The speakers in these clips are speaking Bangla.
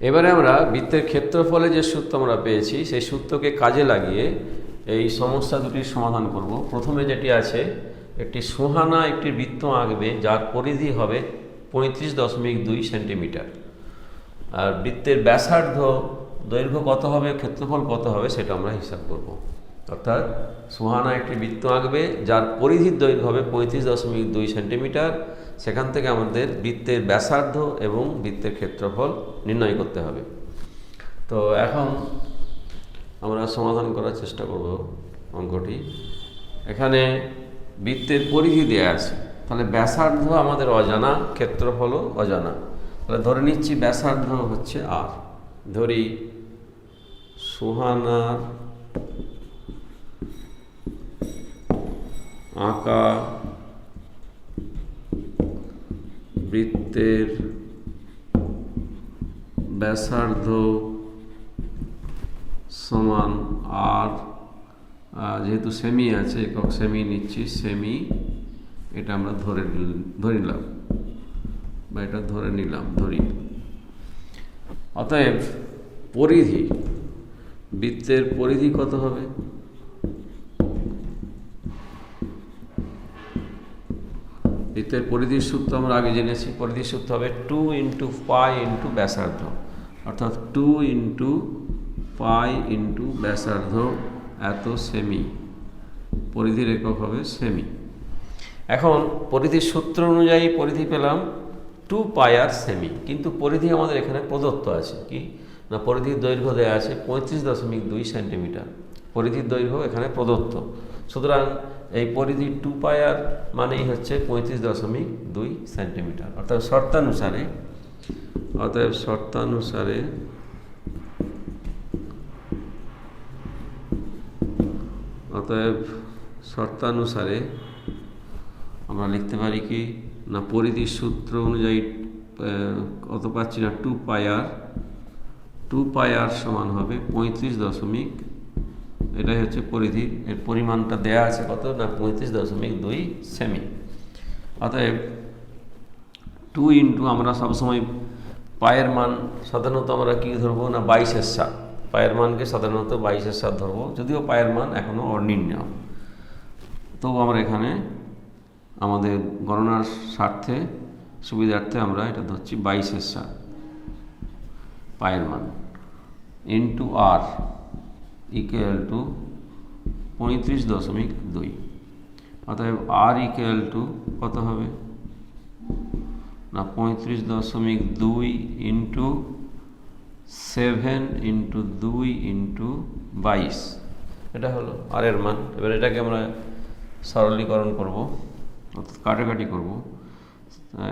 এবারে আমরা বৃত্তের ক্ষেত্রফলে যে সূত্র আমরা পেয়েছি সেই সূত্রকে কাজে লাগিয়ে এই সমস্যা দুটির সমাধান করব। প্রথমে যেটি আছে, একটি সুহানা একটি বৃত্ত আঁকবে যার পরিধি হবে 35.2 সেন্টিমিটার, আর বৃত্তের ব্যাসার্ধ দৈর্ঘ্য কত হবে, ক্ষেত্রফল কত হবে সেটা আমরা হিসাব করব। অর্থাৎ সুহানা একটি বৃত্ত আঁকবে যার পরিধির দৈর্ঘ্য হবে 35.2 সেন্টিমিটার, সেখান থেকে আমাদের বৃত্তের ব্যাসার্ধ এবং বৃত্তের ক্ষেত্রফল নির্ণয় করতে হবে। তো এখন আমরা সমাধান করার চেষ্টা করব অঙ্কটি। এখানে বৃত্তের পরিধি দেয়া আছে, তাহলে ব্যাসার্ধ আমাদের অজানা, ক্ষেত্রফলও অজানা। তাহলে ধরে নিচ্ছি ব্যাসার্ধ হচ্ছে আর। ধরি সুহানার আঁকা বৃত্তের ব্যাসার্ধ সমান আর, যেহেতু সেমি আছে একক সেমি নিচ্ছি, সেমি এটা আমরা ধরে নিলাম বা এটা ধরে নিলাম, ধরি। অতএব পরিধি, বৃত্তের পরিধি কত হবে, বৃত্তের পরিধির সূত্র আমরা আগে জেনেছি। পরিধির সূত্র হবে 2 × পাই × ব্যাসার্ধ, অর্থাৎ 2 × পাই × ব্যাসার্ধ এত সেমি, পরিধির একক হবে সেমি। এখন পরিধির সূত্র অনুযায়ী পরিধি পেলাম 2 পাই আর সেমি, কিন্তু পরিধি আমাদের এখানে প্রদত্ত আছে কি না, পরিধির দৈর্ঘ্য দেওয়া আছে 35.2 সেন্টিমিটার, পরিধির দৈর্ঘ্য এখানে প্রদত্ত। সুতরাং এই পরিধি 2 পাই আর মানেই হচ্ছে 35.2 সেন্টিমিটার। অর্থাৎ শর্তানুসারে আমরা লিখতে পারি কি না, পরিধির সূত্র অনুযায়ী কত পাচ্ছি না, 2 পাই আর সমান হবে 35. এটাই হচ্ছে পরিধির, এর পরিমাণটা দেয়া আছে কত না 35.2 সেমি। অতএব 2 × আমরা সবসময় পায়ের মান সাধারণত আমরা কি ধরবো না 22/7, পায়ের মানকে সাধারণত 22/7 ধরবো, যদিও পায়ের মান এখনো অনির্ণয়। তবু আমরা এখানে আমাদের গণনার স্বার্থে সুবিধার্থে আমরা এটা ধরছি 22/7 পায়ের মান ইন্টু আর ইকুয়াল টু 35.2। অতএব আর ইকুয়াল টু কত হবে না 35.2 ইন্টু 7 × 2 × 22, এটা হলো আর এর মান। এবার এটাকে আমরা সরলীকরণ করব, অর্থাৎ কাটাকাটি করব।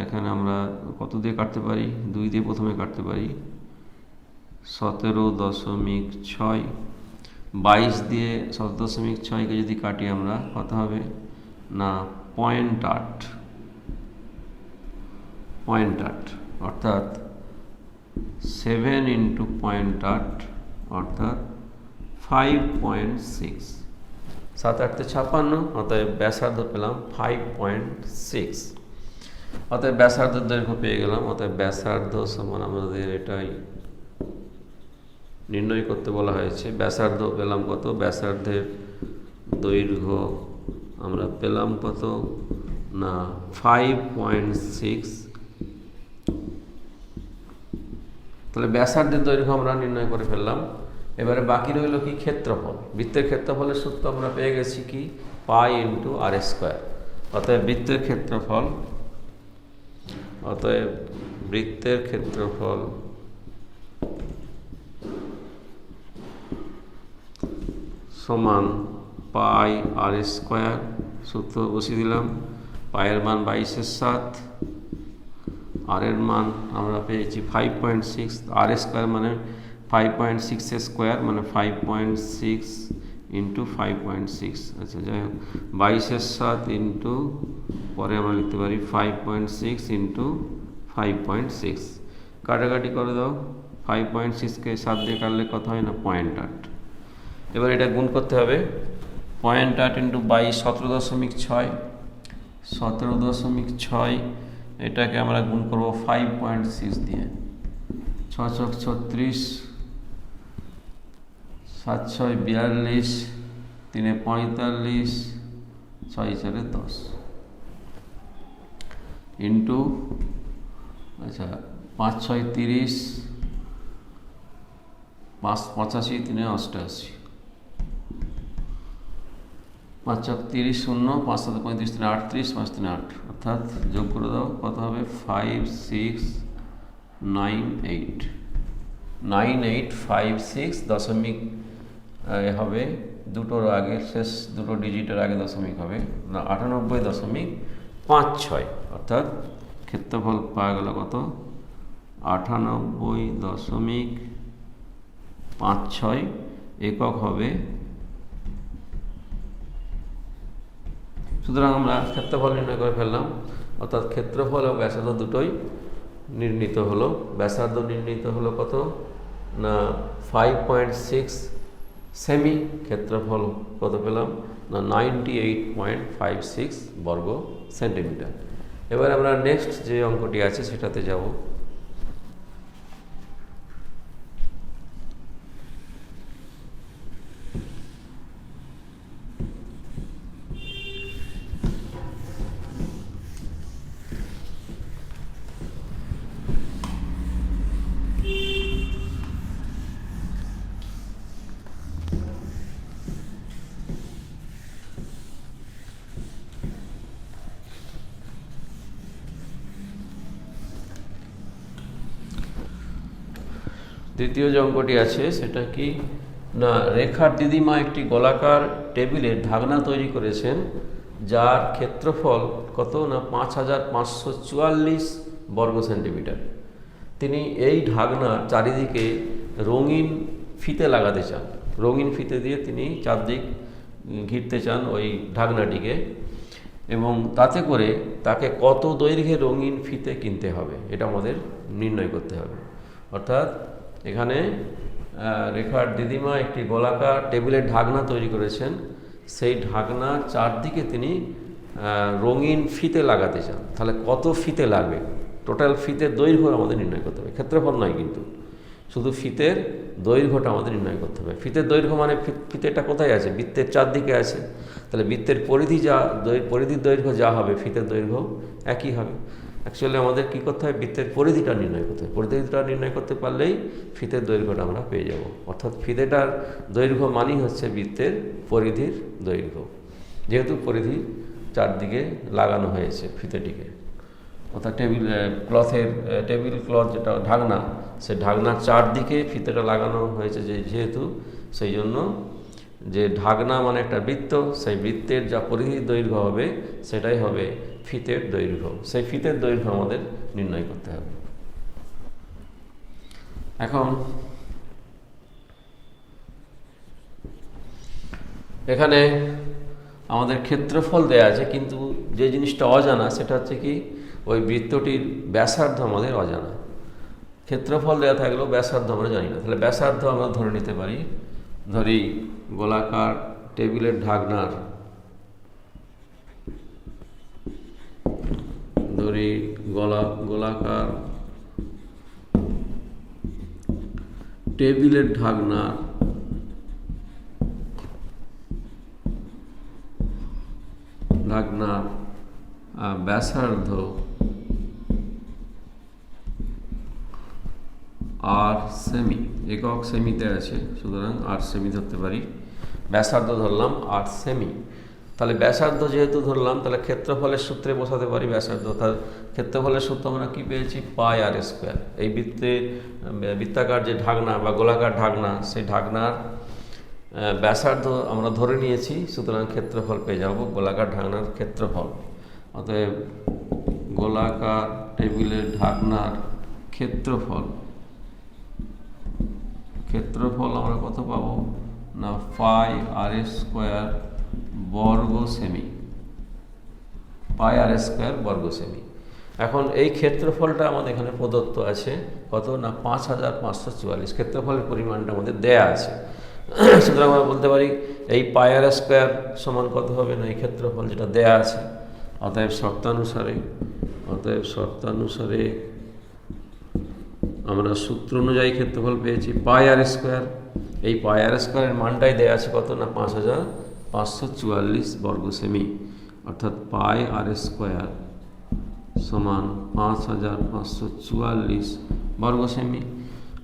এখানে আমরা কত দিয়ে কাটতে পারি, 2 দিয়ে প্রথমে কাটতে পারি, 17.6, 22 দিয়ে 17.6কে যদি কাটি আমরা কত হবে না 0.8, অর্থাৎ 7 × 0.8 অর্থাৎ 5.6, 7×8 = 56। অতএব ব্যাসার্ধ পেলাম 5.6। অতএব ব্যাসার্ধের দৈর্ঘ্য পেয়ে গেলাম। অতএব ব্যাসার্ধ সমান আমাদের এটাই নির্ণয় করতে বলা হয়েছে। ব্যাসার্ধ পেলাম কত, ব্যাসার্ধের দৈর্ঘ্য আমরা পেলাম কত না 5.6। তাহলে ব্যাসার্ধের দৈর্ঘ্য আমরা নির্ণয় করে ফেললাম। এবারে বাকি রইল কি, ক্ষেত্রফল। বৃত্তের ক্ষেত্রফলের সূত্র আমরা পেয়ে গেছি কি পাই × r²। অতএব বৃত্তের ক্ষেত্রফল সমান পাই r²। সূত্র বসিয়ে দিলাম, পায়ের মান 22/7, আর এর মান আমরা পেয়েছি 5.6, r² মানে 5.6² মানে 5.6 × 5.6। আচ্ছা, যাই হোক 22/7 ইন্টু, পরে আমরা লিখতে পারি 5.6 × 5.6। কাটাকাটি করে দাও, 5.6কে 7 দিয়ে কাটলে কত হয় না 0.8। এবার এটা গুণ করতে হবে, 0.8 × 22 17.6, 17.6 এটাকে আমরা গুণ করব 5.6 দিয়ে, 6 36, 7 6 42, 3 45, 6 4 10 ইন্টু আচ্ছা 5 6 30, 5 85, 3 88, 5 4 30 0, 5 7 35, 3 38, 5 3 8, অর্থাৎ যোগ করে দাও কত হবে 5 6 9 8, 9 8 5 6 দশমিক হবে দুটোর আগে, শেষ দুটো ডিজিটের আগে দশমিক হবে না 98.56, অর্থাৎ ক্ষেত্রফল পাওয়া গেল কত 98.56 একক হবে। সুতরাং আমরা ক্ষেত্রফল নির্ণয় করে ফেললাম, অর্থাৎ ক্ষেত্রফল এবং ব্যাসার্ধ দুটোই নির্ণীত হলো। ব্যাসার্ধ নির্ণীত হলো কত না 5.6 সেমি, ক্ষেত্রফল কত পেলাম না 98.56 বর্গ সেন্টিমিটার। এবার আমরা নেক্সট যে অঙ্কটি আছে সেটাতে যাব। দ্বিতীয় যে অঙ্কটি আছে সেটা কি না রেখার দিদিমা একটি গোলাকার টেবিলের ঢাকনা তৈরি করেছেন, যার ক্ষেত্রফল কত না 5544 বর্গ সেন্টিমিটার। তিনি এই ঢাকনার চারিদিকে রঙিন ফিতে লাগাতে চান, রঙিন ফিতে দিয়ে তিনি চারদিক ঘিরতে চান ওই ঢাকনাটিকে, এবং তাতে করে তাকে কত দৈর্ঘ্যে রঙিন ফিতে কিনতে হবে এটা আমাদের নির্ণয় করতে হবে। অর্থাৎ এখানে রেখার দিদিমা একটি গোলাকার টেবিলের ঢাকনা তৈরি করেছেন, সেই ঢাকনার চারদিকে তিনি রঙিন ফিতে লাগাতে চান। তাহলে কত ফিতে লাগবে, টোটাল ফিতের দৈর্ঘ্য আমাদের নির্ণয় করতে হবে, ক্ষেত্রফল নয় কিন্তু, শুধু ফিতের দৈর্ঘ্যটা আমাদের নির্ণয় করতে হবে। ফিতের দৈর্ঘ্য মানে ফিতেটা কোথায় আছে, বৃত্তের চারদিকে আছে, তাহলে বৃত্তের পরিধির দৈর্ঘ্য যা হবে ফিতের দৈর্ঘ্য একই হবে। অ্যাকচুয়ালি আমাদের কী করতে হবে, বৃত্তের পরিধিটা নির্ণয় করতে হবে। পরিধিটা নির্ণয় করতে পারলেই ফিতের দৈর্ঘ্যটা আমরা পেয়ে যাব। অর্থাৎ ফিতেটার দৈর্ঘ্য মানই হচ্ছে বৃত্তের পরিধির দৈর্ঘ্য, যেহেতু পরিধি চারদিকে লাগানো হয়েছে ফিতেটিকে। অর্থাৎ টেবিল ক্লথ যেটা ঢাকনা, সে ঢাকনার চারদিকে ফিতেটা লাগানো হয়েছে যেহেতু, সেই জন্য যে ঢাকনা মানে একটা বৃত্ত, সেই বৃত্তের যা পরিধির দৈর্ঘ্য হবে সেটাই হবে ফিতের দৈর্ঘ্য। সেই ফিতের দৈর্ঘ্য আমাদের নির্ণয় করতে হবে। এখন এখানে আমাদের ক্ষেত্রফল দেয়া আছে, কিন্তু যে জিনিসটা অজানা সেটা হচ্ছে কি ওই বৃত্তটির ব্যাসার্ধ আমাদের অজানা। ক্ষেত্রফল দেওয়া থাকলেও ব্যাসার্ধ আমরা জানি না, তাহলে ব্যাসার্ধ আমরা ধরে নিতে পারি। ধরি গোলাকার টেবিলের ঢাকনার, ধরি গোলাকার টেবিলের ঢাকনার ব্যাসার্ধ আর সেমি, একক সেমিতে আছে, সুতরাং 8 সেমি ধরতে পারি। ব্যাসার্ধ ধরলাম 8 সেমি, তাহলে ব্যাসার্ধ যেহেতু ধরলাম তাহলে ক্ষেত্রফলের সূত্রে বসাতে পারি ব্যাসার্ধ। অর্থাৎ ক্ষেত্রফলের সূত্র আমরা কী পেয়েছি, পাই আর স্কোয়ার। এই বৃত্তাকার যে ঢাকনা বা গোলাকার ঢাকনা, সেই ঢাকনার ব্যাসার্ধ আমরা ধরে নিয়েছি, সুতরাং ক্ষেত্রফল পেয়ে যাব গোলাকার ঢাকনার ক্ষেত্রফল। অতএব গোলাকার টেবিলের ঢাকনার ক্ষেত্রফল আমরা কত পাবো না পাই আর স্কোয়ার বর্গ সেমি, পাই আর স্কোয়ার বর্গ সেমি। এখন এই ক্ষেত্রফলটা আমাদের এখানে প্রদত্ত আছে কত না 5544, ক্ষেত্রফলের পরিমাণটা আমাদের দেয়া আছে। সুতরাং আমরা বলতে পারি এই পাই আর স্কোয়ার সমান কত হবে না এই ক্ষেত্রফল যেটা দেয়া আছে। অতএব শর্তানুসারে আমরা সূত্র অনুযায়ী ক্ষেত্রফল পেয়েছি পাই আর স্কোয়ার। এই পাই আর স্কোয়ারের মানটাই দেওয়া আছে কত না 5544 বর্গ সেমি, অর্থাৎ পাই আর স্কোয়ার সমান 5544 বর্গ সেমি,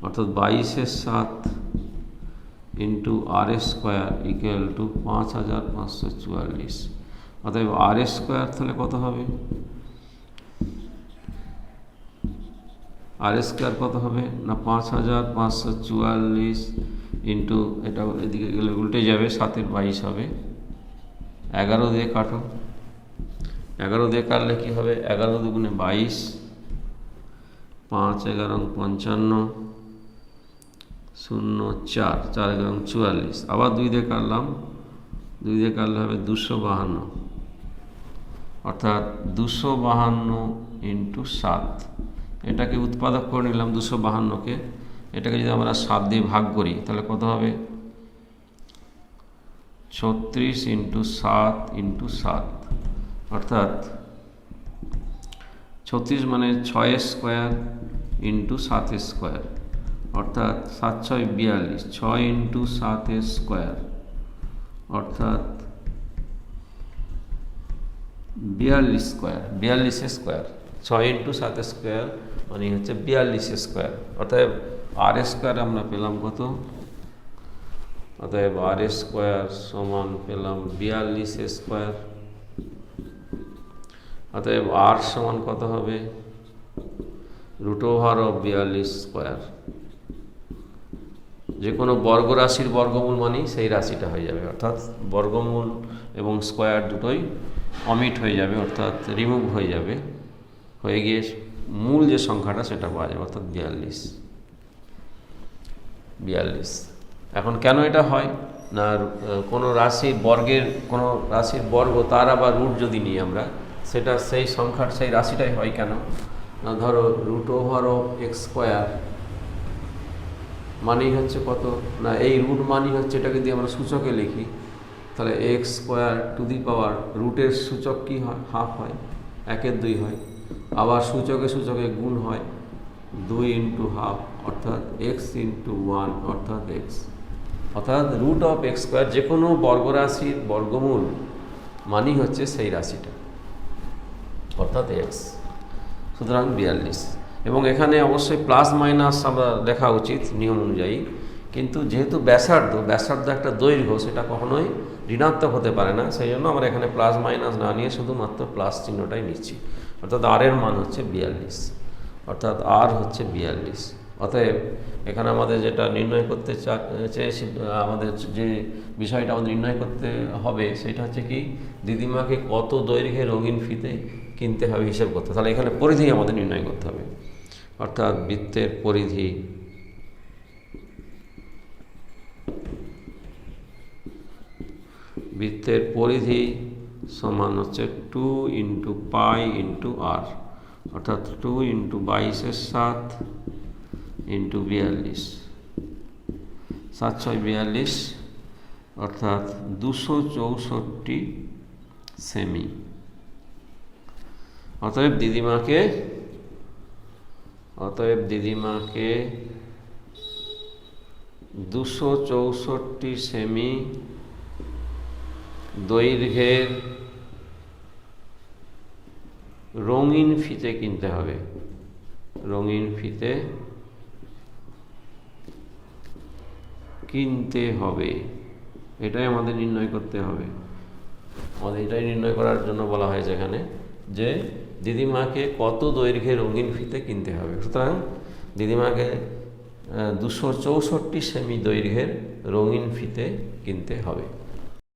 অর্থাৎ 22/7 into r square equal to 5544। অতএব আর স্কোয়ার তাহলে কত হবে, আর স্কোয়ার কত হবে না 5544 ইন্টু, এটা এদিকে গেলে উল্টে যাবে, 7 22 হবে, 11 দিয়ে কাটো, 11 দিয়ে কাটলে কী হবে, 11 দুগুণে 22, 5 11 55, 0 4, 4 11 44, আবার 2 দিয়ে কাটলাম, 2 দিয়ে কাটলে হবে 252, অর্থাৎ 252 ইন্টু 7। এটাকে উৎপাদক করে নিলাম 252কে, এটাকে যদি আমরা 7 দিয়ে ভাগ করি তাহলে কত হবে 36 ইন্টু 7 ইন্টু 7, অর্থাৎ 36 মানে 6 স্কোয়ার ইন্টু 7 স্কোয়ার, অর্থাৎ 7 6 42, 6 ইন্টু 7 স্কোয়ার, অর্থাৎ 42 স্কোয়ার, 42 স্কোয়ার, 6 ইন্টু 7 স্কোয়ার মানে হচ্ছে 42 স্কোয়ার। অতএব আর স্কোয়ার আমরা পেলাম কত, অতএব আর স্কোয়ার সমান পেলাম 42 স্কোয়ার। অতএব আর সমান কত হবে √42 স্কোয়ার। যে কোনো বর্গ রাশির বর্গমূল মানেই সেই রাশিটা হয়ে যাবে, অর্থাৎ বর্গমূল এবং স্কোয়ার দুটোই অমিট হয়ে যাবে, অর্থাৎ রিমুভ হয়ে যাবে, হয়ে গিয়ে মূল যে সংখ্যাটা সেটা পাওয়া যাবে, অর্থাৎ 42। এখন কেন এটা হয় না, কোনো রাশির বর্গের কোনো রাশির বর্গ তার আবার রুট যদি নিই আমরা, সেটা সেই সংখ্যার সেই রাশিটাই হয় কেন না, ধরো √x² মানেই হচ্ছে কত না, এই রুট মানেই হচ্ছে, এটাকে যদি আমরা সূচকে লিখি তাহলে x² রুটের সূচক কি হয়, হাফ হয়, 1/2 হয়, আবার সূচকে সূচকে গুণ হয় 2 ইন্টু হাফ, অর্থাৎ x ইন্টু 1 অর্থাৎ x, অর্থাৎ √x²। যে কোনো বর্গরাশির বর্গমূল মানেই হচ্ছে সেই রাশিটা, অর্থাৎ x। সুতরাং 42, এবং এখানে অবশ্যই প্লাস মাইনাস আমরা লেখা উচিত নিয়ম অনুযায়ী, কিন্তু যেহেতু ব্যাসার্ধ একটা দৈর্ঘ্য, সেটা কখনোই ঋণাত্মক হতে পারে না, সেই জন্য আমরা এখানে প্লাস মাইনাস না নিয়ে শুধুমাত্র প্লাস চিহ্নটাই নিচ্ছি, অর্থাৎ আর এর মান হচ্ছে 42, অর্থাৎ আর হচ্ছে 42। অতএব এখানে আমাদের যেটা নির্ণয় করতে চেয়েছি, আমাদের যে বিষয়টা আমাদের নির্ণয় করতে হবে সেটা হচ্ছে কি, দিদিমাকে কত দৈর্ঘ্যে রঙিন ফিতে কিনতে হবে হিসেব করতে। তাহলে এখানে পরিধি আমাদের নির্ণয় করতে হবে, অর্থাৎ বৃত্তের পরিধি সমান হচ্ছে 2 ইন্টু পাই ইন্টু আর, অর্থাৎ 2 ইন্টু 22/7 ইন্টু 42, 7 6 42, অর্থাৎ 264 সেমি। অতএব দিদিমাকে 264 সেমি দৈর্ঘ্যের রঙিন ফিতে কিনতে হবে, এটাই আমাদের নির্ণয় করতে হবে। আমাদের এটাই নির্ণয় করার জন্য বলা হয়েছে এখানে যে দিদিমাকে কত দৈর্ঘ্যে রঙিন ফিতে কিনতে হবে। সুতরাং দিদিমাকে 264 সেমি দৈর্ঘ্যের রঙিন ফিতে কিনতে হবে।